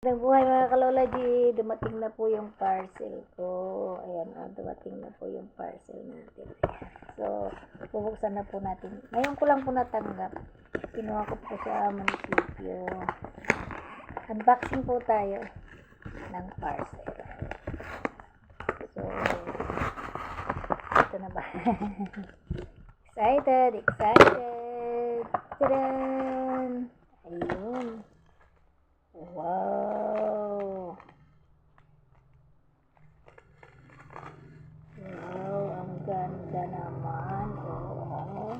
Magandang buhay mga kalola G. Dumating na po yung parcel ko. Ayan, dumating na po yung parcel natin. So, bubuksan na po natin. Ngayon ko lang po natanggap. Kinuha ko po sa munisipyo. Unboxing po tayo ng parcel. So, ito na ba? Excited! Tadaan! Ayun. Wow! Wow, ang ganda naman. Oh,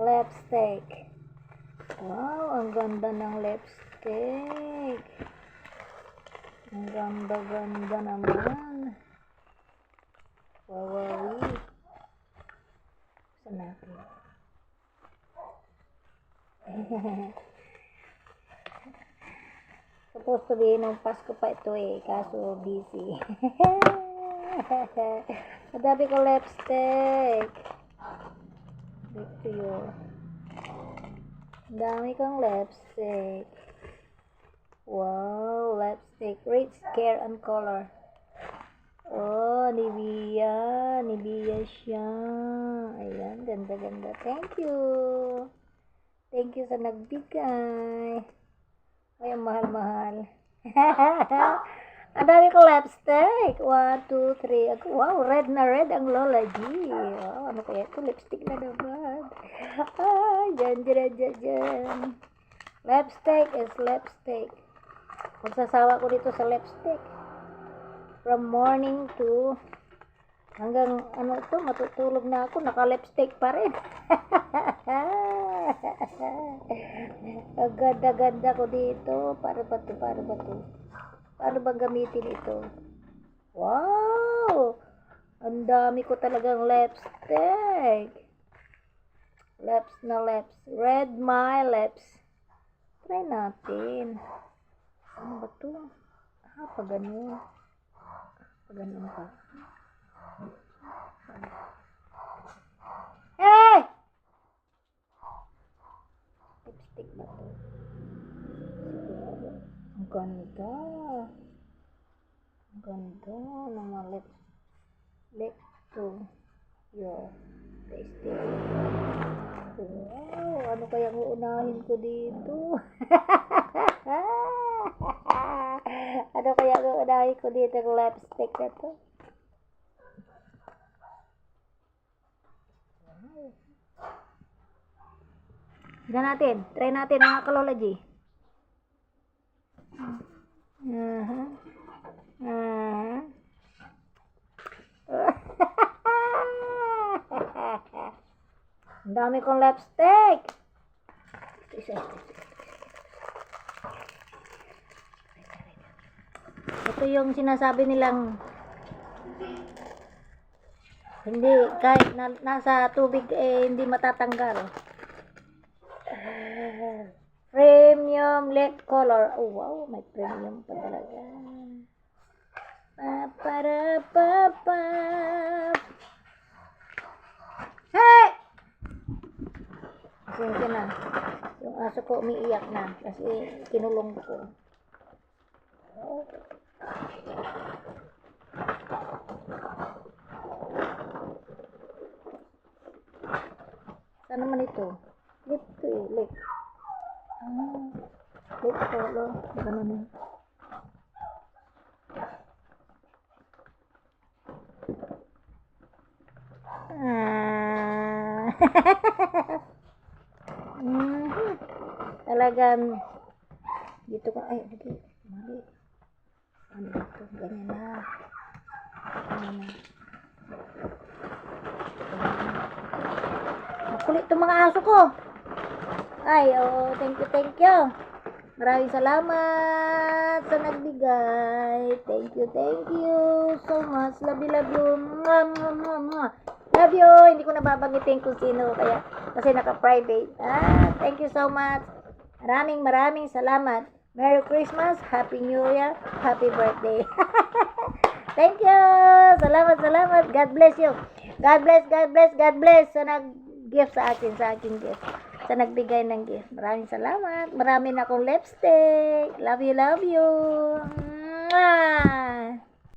lipstick. Wow, ang ganda ng lipstick. Ang ganda-ganda naman. Wow. Saan natin? Supposed to be nung Pasko pa ito kaso busy. Madabi ko lipstick. Back to you. Dami kong lipstick. Wow, lipstick. Rich Care and Color. Oh, Nivea siya. Ayan, ganda-ganda. Thank you sa nagbigay. Ay, ang mahal-mahal. Ang dami ko lipstick. 1, 2, 3. Wow, red na red ang Lola G. Wow, ano kaya ito? Lipstick na naman. Dyan. Lipstick is lipstick. Magsasawa ko dito sa lipstick. From morning to hanggang matutulog na ako, naka-lipstick pa rin. Agad-agad ko dito. Paano ba to? Paano ba gamitin ito? Wow! Ang dami ko talagang lipstick. Lips na lips. Red my lips. Try natin. Ano ba to? Pagano. Pagano pa. Hey! Lipstick ba to? Ang ganda. Ang ganda ng mga lips to your tasting. Wow, ano kaya ang uunahin ko dito? Ano kaya ang uunahin ko dito ng lipstick na to? Try natin mga kalola G. Ang dami kong lipstick. Ito yung sinasabi nilang hindi, kahit nasa tubig hindi matatanggal. Premium lip color. Oh wow, may premium pa talaga. Hey! Pasensya na. Yung aso ko umiiyak na kasi kinulong ko. Saan naman ito? Lip to lip. Lip color. Ganun na. Talagang dito ka mali. Ano dito? Ganyan na. Makulit itong mga aso ko. Thank you. Maraming salamat sa nagbigay. Thank you so much. Love you. Love you. Hindi ko nababanggitin kung sino kasi naka-private. Thank you so much. Maraming salamat. Merry Christmas, Happy New Year, Happy Birthday. Thank you. Salamat. God bless you. God bless sa nag-gift sa akin gift. sa nagbigay ng gift. Maraming salamat. Marami na akong lipstick. Love you, love you.